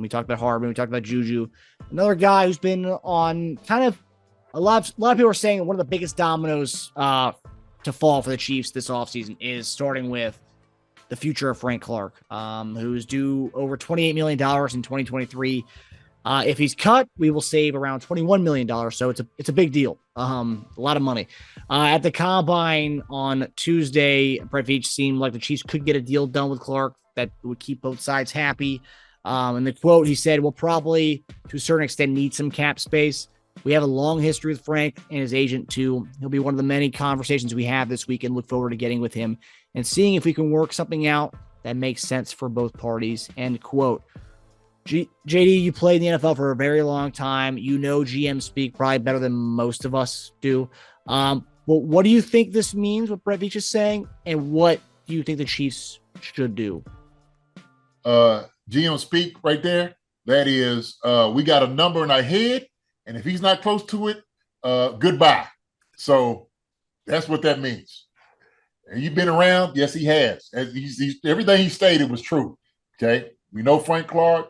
We talked about Hardman. We talked about Juju. Another guy who's been on kind of a lot of people are saying one of the biggest dominoes to fall for the Chiefs this offseason is starting with the future of Frank Clark, who's due over $28 million in 2023. If he's cut, we will save around $21 million. So it's a big deal. A lot of money. At the Combine on Tuesday, Brett Veach seemed like the Chiefs could get a deal done with Clark that would keep both sides happy. And the quote, he said, we'll probably, to a certain extent, need some cap space. We have a long history with Frank and his agent, too. He'll be one of the many conversations we have this week and look forward to getting with him and seeing if we can work something out that makes sense for both parties. End quote. JD, you played in the NFL for a very long time. You know GM speak probably better than most of us do. But what do you think this means, what Brett Veach is saying, and what do you think the Chiefs should do? GM speak right there. That is, we got a number in our head, and if he's not close to it, goodbye. So that's what that means. And you've been around? Yes, he has. Everything he stated was true. Okay, we know Frank Clark.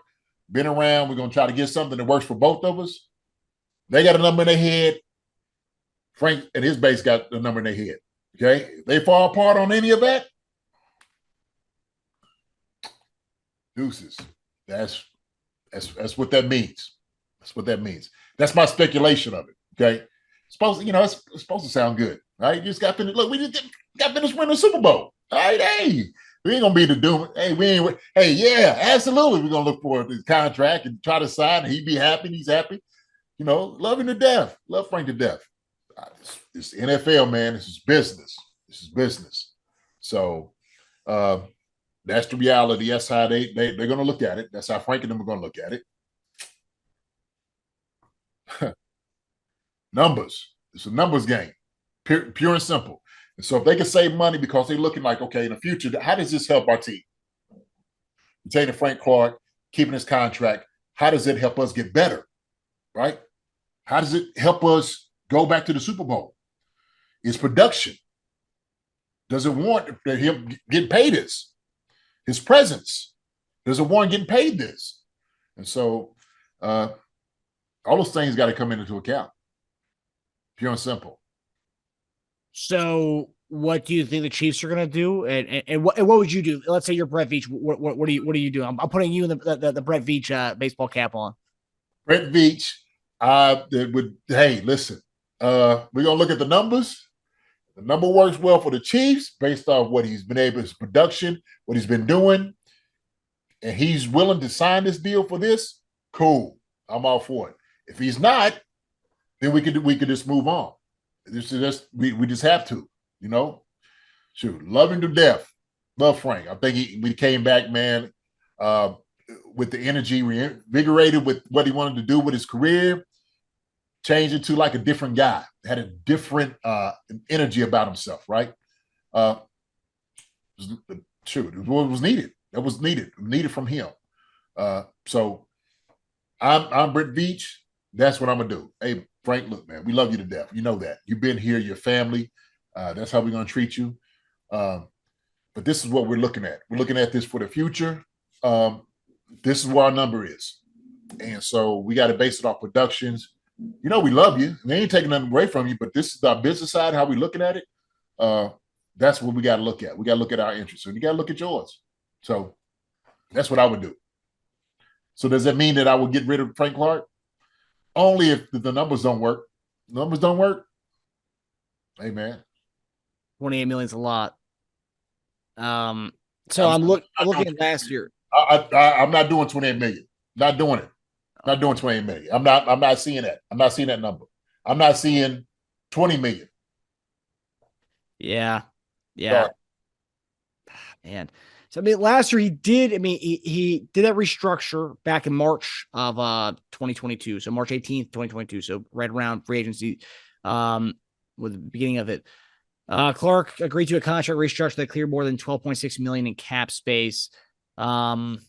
Been around. We're going to try to get something that works for both of us. They got a number in their head. Frank and his base got a number in their head. Okay? If they fall apart on any of that, deuces. That's what that means. That's what that means. That's my speculation of it. Okay? It's supposed to sound good. Right? You just got finished. Look, we just got finished winning the Super Bowl. All right, hey. We ain't gonna be the doom. Hey, yeah, absolutely. We're gonna look for the contract and try to sign, and he'd be happy. He's happy. Love him to death. Love Frank to death. It's NFL, man. This is business. So that's the reality. That's how they're gonna look at it. That's how Frank and them are gonna look at it. Numbers. It's a numbers game. Pure and simple. And so if they can save money because they're looking like, okay, in the future, how does this help our team? Retaining Frank Clark, keeping his contract, how does it help us get better, right? How does it help us go back to the Super Bowl? It's production. Does it warrant him getting paid this? His presence. Does it warrant getting paid this? And so all those things got to come into account. Pure and simple. So what do you think the Chiefs are going to do? And what would you do? Let's say you're Brett Veach. What do you do? I'm putting you in the Brett Veach baseball cap on. Brett Veach, hey, listen, we're going to look at the numbers. The number works well for the Chiefs based off what he's been able, his production, what he's been doing. And he's willing to sign this deal for this. Cool. I'm all for it. If he's not, then we could just move on. We just have to, Shoot, love him to death. Love Frank. I think we came back, man, with the energy, reinvigorated with what he wanted to do with his career, changed into like a different guy, had a different energy about himself, right? Shoot, it was what was needed. That was needed from him. So I'm Brett Veach. That's what I'm gonna do. Hey, Frank, look, man, we love you to death. You know that. You've been here, your family. That's how we're going to treat you. But this is what we're looking at. We're looking at this for the future. This is where our number is. And so we got to base it off productions. We love you. We ain't taking nothing away from you, but this is our business side, how we looking at it. That's what we got to look at. We got to look at our interests, and you got to look at yours. So that's what I would do. So does that mean that I would get rid of Frank Clark? Only if the numbers don't work. Numbers don't work. Hey, man. 28 million is a lot. So I'm looking at last year. I'm not doing 28 million. Not doing it. Not doing 28 million. I'm not seeing that. I'm not seeing that number. I'm not seeing 20 million. Yeah. Sorry. Man. So last year he did that restructure back in March of 2022. So March 18th, 2022. So right around free agency, with the beginning of it. Clark agreed to a contract restructure that cleared more than $12.6 million in cap space. Clark's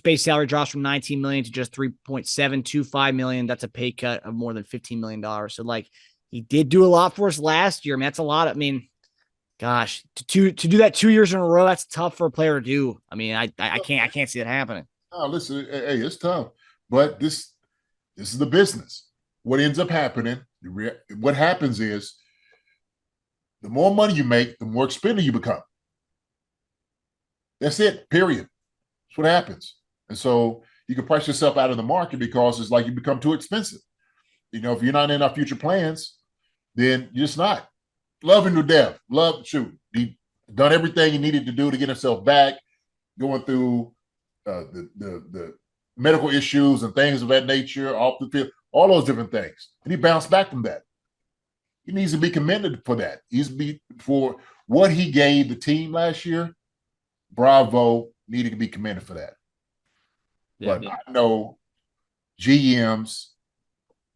base salary drops from $19 million to just $3.725 million. That's a pay cut of more than $15 million. So he did do a lot for us last year. That's a lot. Gosh, to do that 2 years in a row, that's tough for a player to do. I can't see that happening. Oh, listen, hey, it's tough, but this is the business. What ends up happening, what happens is the more money you make, the more expensive you become. That's it, period. That's what happens. And so you can price yourself out of the market because it's like you become too expensive. If you're not in our future plans, then you're just not. Love him to death. Love, shoot. He done everything he needed to do to get himself back, going through the medical issues and things of that nature, off the field, all those different things. And he bounced back from that. He needs to be commended for that. For what he gave the team last year. Bravo, needed to be commended for that. Yeah, but I know GMs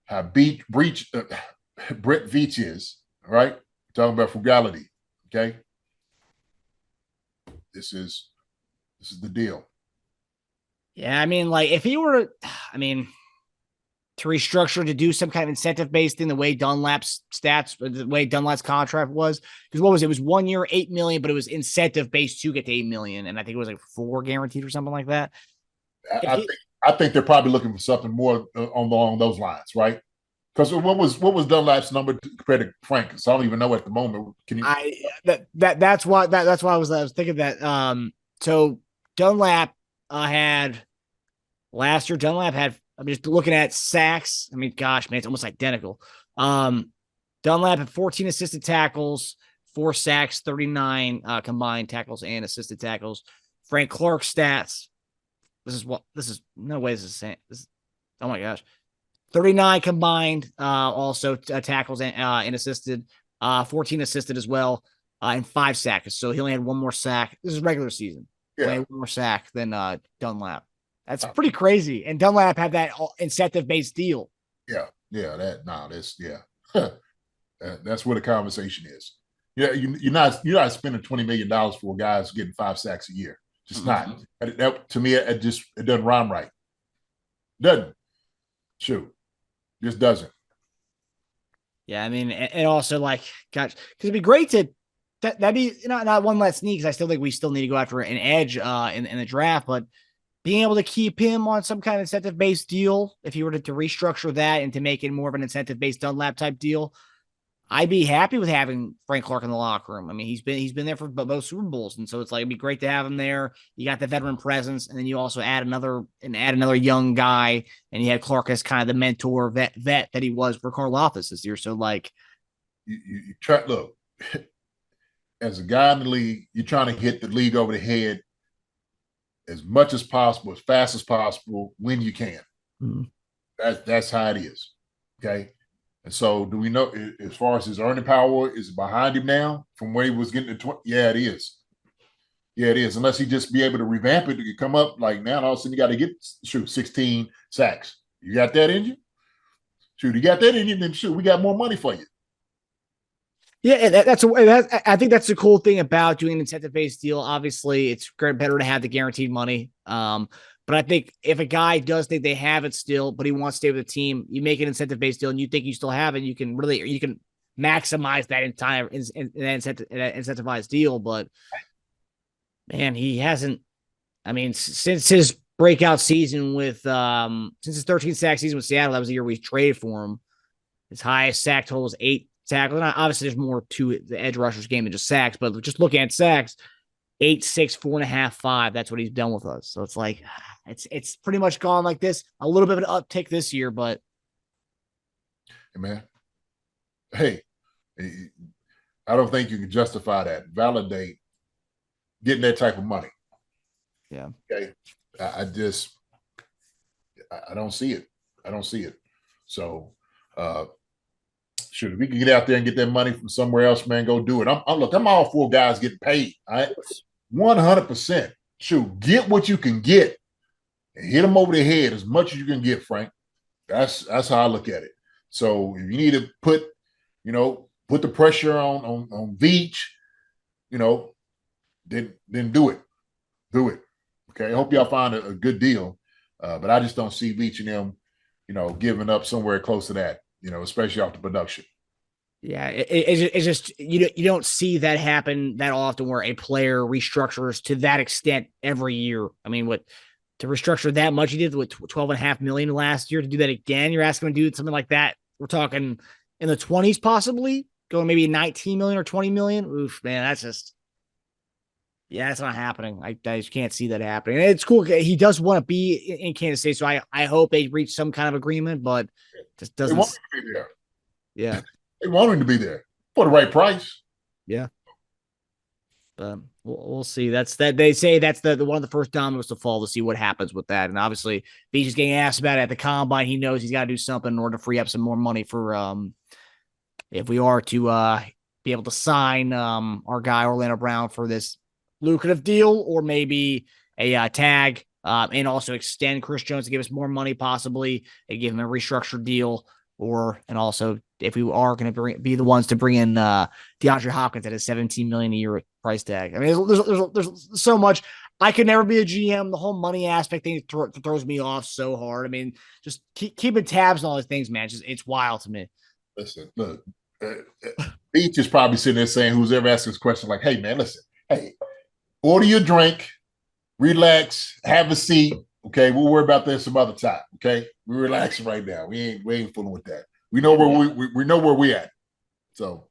have Brett Veach is, right? Talking about frugality. Okay. This is the deal. Yeah, I mean, like if he were, to restructure to do some kind of incentive based thing, the way Dunlap's stats, the way Dunlap's contract was, because what was it? It was 1 year, $8 million, but it was incentive based to get to $8 million, and I think it was like 4 guaranteed or something like that. I think they're probably looking for something more along those lines, right? Because what was Dunlap's number compared to Frank? So I don't even know at the moment. Can you? That's why I was thinking that. So Dunlap had last year. Dunlap had. I'm just looking at sacks. I mean, gosh, man, it's almost identical. Dunlap had 14 assisted tackles, 4 sacks, 39 combined tackles and assisted tackles. Frank Clark's stats. This is no way this is the same. Oh my gosh. 39 combined, also tackles and assisted, 14 assisted as well, and 5 sacks. So he only had 1 more sack. This is regular season. Yeah. Only 1 more sack than Dunlap. That's pretty crazy. And Dunlap had that incentive-based deal. Yeah. That's where the conversation is. Yeah, you're not spending $20 million for guys getting 5 sacks a year. Just not. That, to me, it doesn't rhyme right. Doesn't. Shoot. Just doesn't. Yeah, I mean, and also like, gosh, because it'd be great to that'd be not one less need, because I still think we still need to go after an edge in the draft, but being able to keep him on some kind of incentive based deal, if you were to restructure that and to make it more of an incentive based Dunlap type deal, I'd be happy with having Frank Clark in the locker room. I mean, he's been there for both Super Bowls, and so it's like it'd be great to have him there. You got the veteran presence, and then you also add another young guy, and you had Clark as kind of the mentor vet that he was for Karlaftis this year. So like, you try look as a guy in the league, you're trying to hit the league over the head as much as possible, as fast as possible, when you can. Mm-hmm. That's how it is. Okay. And so, do we know as far as his earning power is behind him now from where he was getting to 20? Yeah, it is. Yeah, it is. Unless he just be able to revamp it to come up like now, all of a sudden you got to get 16 sacks. You got that in you? Shoot, you got that in you? Then shoot, we got more money for you. Yeah, I think that's the cool thing about doing an incentive-based deal. Obviously, it's better to have the guaranteed money. But I think if a guy does think they have it still, but he wants to stay with the team, you make an incentive-based deal and you think you still have it, you can maximize that entire incentivized deal. But man, he hasn't. I mean, since his breakout season with since his 13 sack season with Seattle, that was the year we traded for him. His highest sack total was 8 tackles. And obviously, there's more to the edge rushers game than just sacks, but just looking at sacks, 8, 6, 4.5, 5. That's what he's done with us. So it's like it's pretty much gone like this. A little bit of an uptick this year, but hey, man, hey, I don't think you can justify that. Validate getting that type of money. Yeah. Okay. I don't see it. I don't see it. So, if we can get out there and get that money from somewhere else, man, go do it. I'm all for guys getting paid. All right, 100%. Shoot, get what you can get and hit them over the head as much as you can get, Frank. That's how I look at it. So if you need to put the pressure on Veach, then do it. Do it. Okay. I hope y'all find a good deal. But I just don't see Veach and them, giving up somewhere close to that, especially off the production. Yeah, it's just you don't see that happen that often where a player restructures to that extent every year. I mean, to restructure that much. He did with 12.5 million last year. To do that again, you're asking him to do something like that. We're talking in the 20s, possibly going maybe 19 million or 20 million. Oof, man, that's just, yeah, that's not happening. I just can't see that happening. And it's cool. He does want to be in Kansas State, so I hope they reach some kind of agreement, but just doesn't. They want him to be there. Yeah, they want him to be there for the right price. Yeah. But we'll see. That's that. They say that's the one of the first dominoes to fall, to see what happens with that. And obviously, Veach is getting asked about it at the combine. He knows he's got to do something in order to free up some more money for if we are to be able to sign our guy Orlando Brown for this lucrative deal, or be a tag, and also extend Chris Jones to give us more money, possibly, and give him a restructured deal, and also if we are going to be the ones to bring in DeAndre Hopkins at a $17 million a year price tag. I mean, there's so much. I could never be a GM. The whole money aspect thing throws me off so hard. I mean, just keeping tabs on all these things, man. It's wild to me. Listen, look, Veach is probably sitting there saying, who's ever asking this question, like, hey, man, listen, hey, order your drink, relax, have a seat. Okay, we'll worry about this some other time. Okay, we're relaxing right now. We ain't fooling with that. We know where we know where we at. So,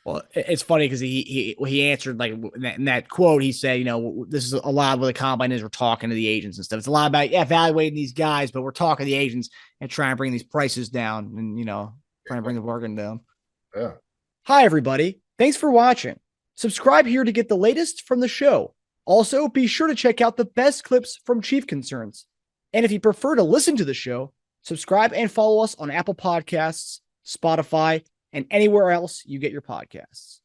well, it's funny because he answered, like, in that quote, he said, this is a lot of what the combine is. We're talking to the agents and stuff. It's a lot about evaluating these guys, but we're talking to the agents and trying to bring these prices down, and trying to bring the bargain down. Yeah. Hi, everybody. Thanks for watching. Subscribe here to get the latest from the show. Also, be sure to check out the best clips from Chief Concerns. And if you prefer to listen to the show, subscribe and follow us on Apple Podcasts, Spotify, and anywhere else you get your podcasts.